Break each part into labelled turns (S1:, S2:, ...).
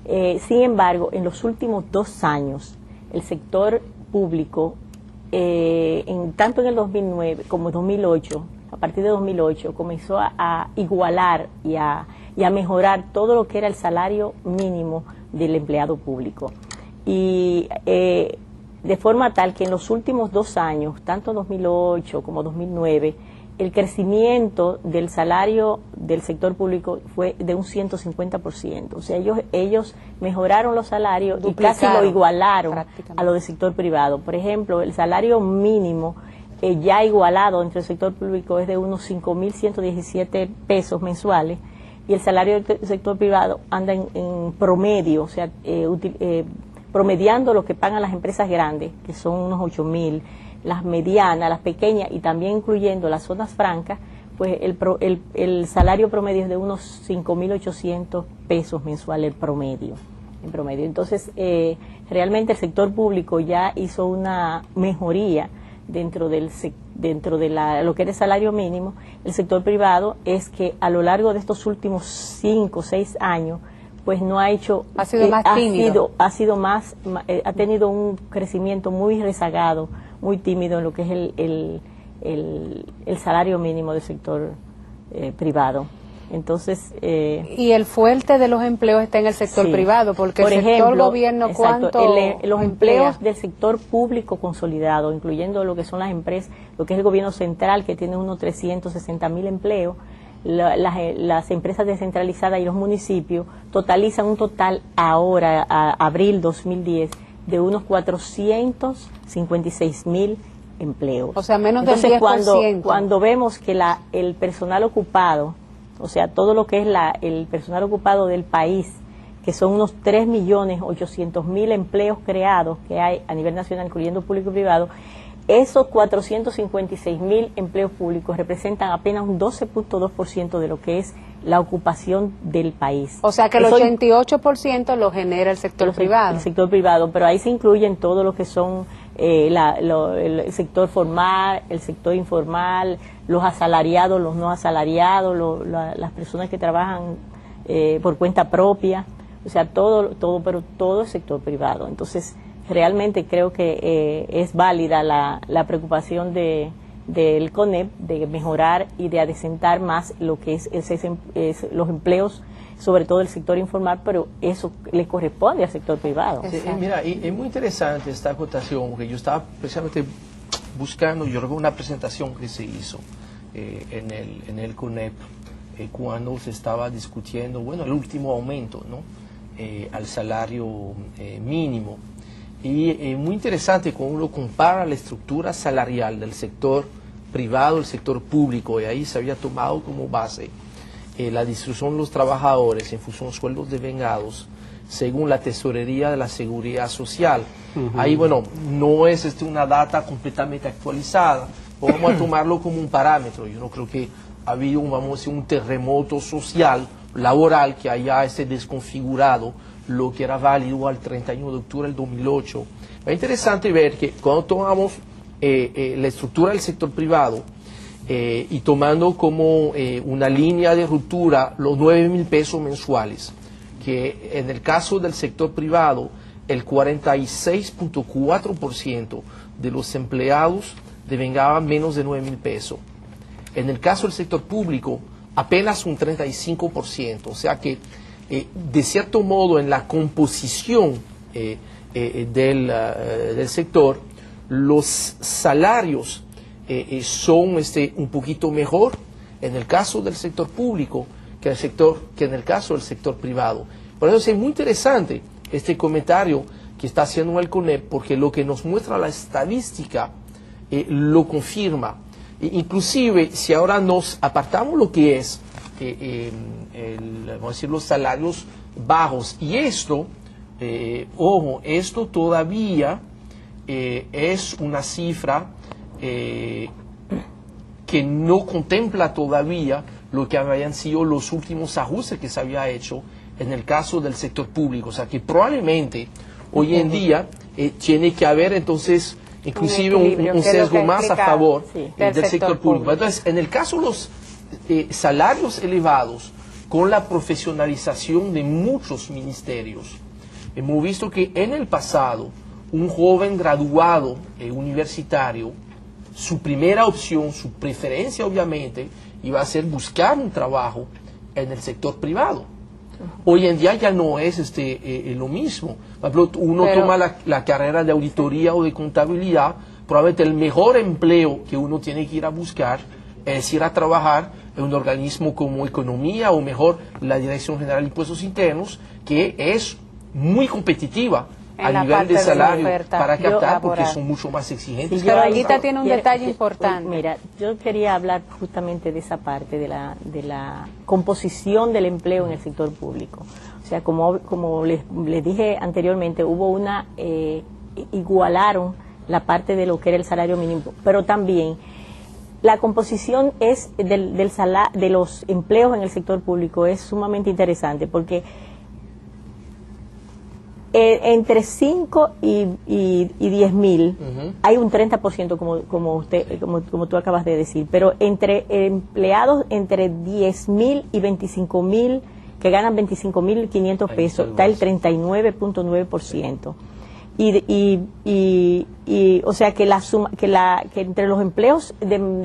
S1: Sin embargo, en los últimos 2 años, el sector público, tanto en el 2009 como en 2008, a partir de 2008, comenzó a igualar y a mejorar todo lo que era el salario mínimo del empleado público. Y de forma tal que en los últimos 2 años, tanto 2008 como 2009, el crecimiento del salario del sector público fue de un 150%. O sea, ellos mejoraron los salarios y casi lo igualaron a lo del sector privado. Por ejemplo, el salario mínimo ya igualado entre el sector público es de unos 5.117 pesos mensuales, y el salario del sector privado anda en promedio, o sea, promediando lo que pagan las empresas grandes, que son unos 8.000, las medianas, las pequeñas y también incluyendo las zonas francas, pues el salario promedio es de unos 5.800 pesos mensuales en promedio. Entonces, realmente el sector público ya hizo una mejoría dentro de lo que era el salario mínimo. El sector privado es que a lo largo de estos últimos 5 o 6 años, pues no ha hecho,
S2: ha sido más tímido,
S1: ha tenido un crecimiento muy rezagado, muy tímido en lo que es el salario mínimo del sector privado. Entonces,
S2: y el fuerte de los empleos está en el sector privado, porque
S1: por
S2: el sector
S1: ejemplo,
S2: gobierno,
S1: exacto,
S2: ¿cuánto
S1: los empleos del sector público consolidado, incluyendo lo que son las empresas, lo que es el gobierno central, que tiene unos 360.000 empleos, las empresas descentralizadas y los municipios totalizan un total ahora, a abril 2010, de unos 456.000 empleos.
S2: O sea, menos del 10%.
S1: Entonces, cuando vemos que el personal ocupado, o sea, todo lo que es el personal ocupado del país, que son unos 3.800.000 empleos creados que hay a nivel nacional, incluyendo público y privado, esos 456.000 empleos públicos representan apenas un 12.2% de lo que es la ocupación del país.
S2: O sea que el 88% lo genera el sector privado.
S1: El sector privado, pero ahí se incluyen todo lo que son el sector formal, el sector informal, los asalariados, los no asalariados, las personas que trabajan por cuenta propia, o sea, pero todo el sector privado. Entonces, realmente creo que es válida la preocupación del CONEP de mejorar y de adecentar más lo que es los empleos, sobre todo el sector informal, pero eso le corresponde al sector privado.
S3: Mira, es muy interesante esta acotación, porque yo estaba precisamente buscando, yo recuerdo una presentación que se hizo en el CONEP cuando se estaba discutiendo, bueno, el último aumento, ¿no? Al salario mínimo. Y es muy interesante cuando uno compara la estructura salarial del sector privado y el sector público, y ahí se había tomado como base la distribución de los trabajadores en función de sueldos devengados según la tesorería de la seguridad social. Ahí, bueno, no es una data completamente actualizada, vamos a tomarlo como un parámetro. Yo no creo que ha habido, vamos a decir, un terremoto social, laboral, que haya desconfigurado lo que era válido al 31 de octubre del 2008. Es interesante ver que cuando tomamos la estructura del sector privado y tomando como una línea de ruptura los 9.000 pesos mensuales, que en el caso del sector privado el 46.4% de los empleados devengaban menos de 9.000 pesos. En el caso del sector público apenas un 35%, o sea que de cierto modo en la composición del sector los salarios son un poquito mejor en el caso del sector público que en el caso del sector privado. Por eso es muy interesante este comentario que está haciendo el CONEP, porque lo que nos muestra la estadística lo confirma. Inclusive, si ahora nos apartamos lo que es vamos a decir, los salarios bajos, y esto, ojo, esto todavía es una cifra que no contempla todavía lo que habían sido los últimos ajustes que se había hecho en el caso del sector público. O sea que probablemente hoy en día tiene que haber entonces inclusive un sesgo más a favor del sector público. Entonces, en el caso de los salarios elevados, con la profesionalización de muchos ministerios. Hemos visto que en el pasado, un joven graduado universitario, su primera opción, su preferencia obviamente, iba a ser buscar un trabajo en el sector privado. Hoy en día ya no es lo mismo. Por ejemplo, uno toma la carrera de auditoría o de contabilidad, probablemente el mejor empleo que uno tiene que ir a buscar es ir a trabajar en un organismo como Economía o mejor la Dirección General de Impuestos Internos, que es muy competitiva a nivel de salario para captar, porque son mucho más exigentes.
S2: Pero Olguita tiene un detalle importante.
S1: Mira, yo quería hablar justamente de esa parte, de la composición del empleo en el sector público. O sea, como les dije anteriormente, hubo igualaron la parte de lo que era el salario mínimo, pero también la composición es de los empleos en el sector público es sumamente interesante, porque entre 5 y 10.000 hay un 30%, como tú acabas de decir, pero entre empleados entre 10.000 y 25.000 que ganan 25.500 pesos está el 39.9%. O sea que la suma que entre los empleos ¿cómo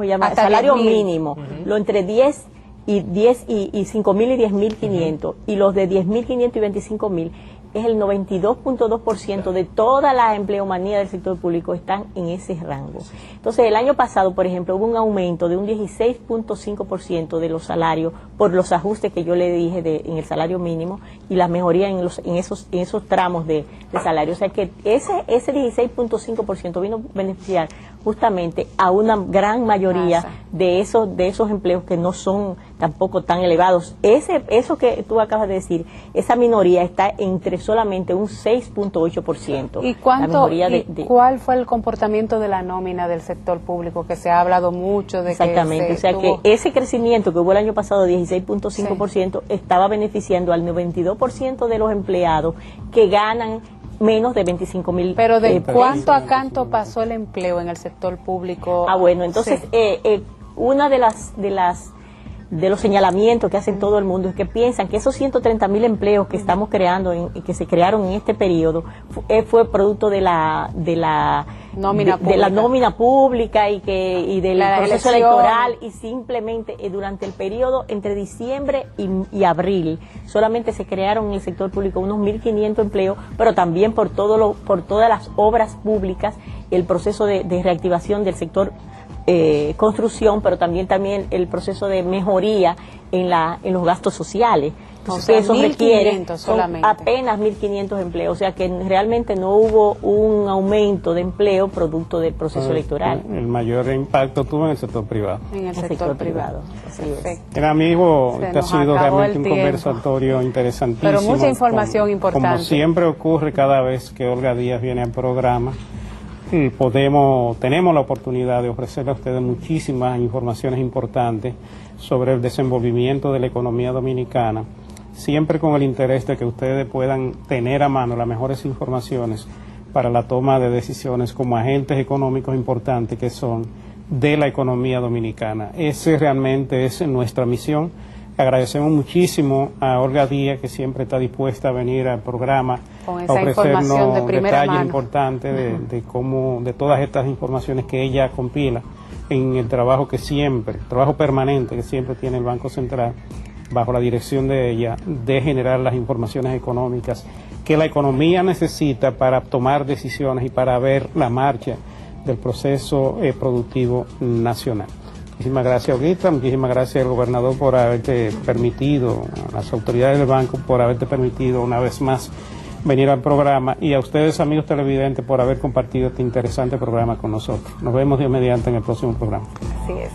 S1: se llama?
S2: Hasta
S1: Salario
S2: 10.000.
S1: Mínimo, lo entre 10 y 5.000 y 10.500 y los de 10.500 y 25.000 es el 92.2% de toda la empleomanía del sector público están en ese rango. Entonces, el año pasado, por ejemplo, hubo un aumento de un 16.5% de los salarios por los ajustes que yo le dije en el salario mínimo y la mejoría en esos tramos de salario. O sea que ese 16.5% vino a beneficiar justamente a una gran mayoría de esos empleos que no son tampoco tan elevados. Eso que tú acabas de decir, esa minoría está entre solamente un 6.8%.
S2: ¿Y cuál fue el comportamiento de la nómina del sector público, que se ha hablado mucho de?
S1: Exactamente, o sea que ese crecimiento que hubo el año pasado, 16.5%, estaba beneficiando al 92% de los empleados que ganan menos de 25.000.
S2: Pero ¿de cuánto a cuánto pasó el empleo en el sector público?
S1: Bueno, entonces una de los señalamientos que hacen todo el mundo es que piensan que esos 130.000 empleos que estamos creando que se crearon en este periodo fue producto de la nómina pública y del proceso electoral, y simplemente durante el periodo entre diciembre y abril solamente se crearon en el sector público unos 1.500 empleos, pero también por todas las obras públicas, el proceso de reactivación del sector construcción, pero también el proceso de mejoría en los gastos sociales. Entonces, eso requiere apenas 1.500 empleos, o sea que realmente no hubo un aumento de empleo producto del proceso electoral.
S4: El mayor impacto tuvo en el sector privado.
S1: En el sector privado. Así es.
S4: Era amigo, este ha sido realmente un conversatorio interesantísimo.
S2: Pero mucha información importante.
S4: Como siempre ocurre cada vez que Olga Díaz viene al programa, tenemos la oportunidad de ofrecerle a ustedes muchísimas informaciones importantes sobre el desenvolvimiento de la economía dominicana, siempre con el interés de que ustedes puedan tener a mano las mejores informaciones para la toma de decisiones como agentes económicos importantes que son de la economía dominicana. Ese realmente es nuestra misión. Agradecemos muchísimo a Olga Díaz, que siempre está dispuesta a venir al programa
S2: con
S4: a
S2: esa información de
S4: ofrecernos
S2: primera
S4: detalles
S2: mano
S4: importantes de todas estas informaciones que ella compila en el trabajo trabajo permanente que siempre tiene el Banco Central, bajo la dirección de ella, de generar las informaciones económicas que la economía necesita para tomar decisiones y para ver la marcha del proceso productivo nacional. Muchísimas gracias, Olguita, muchísimas gracias al gobernador por haberte permitido, a las autoridades del banco por haberte permitido una vez más venir al programa, y a ustedes, amigos televidentes, por haber compartido este interesante programa con nosotros. Nos vemos Dios mediante en el próximo programa.
S2: Así es.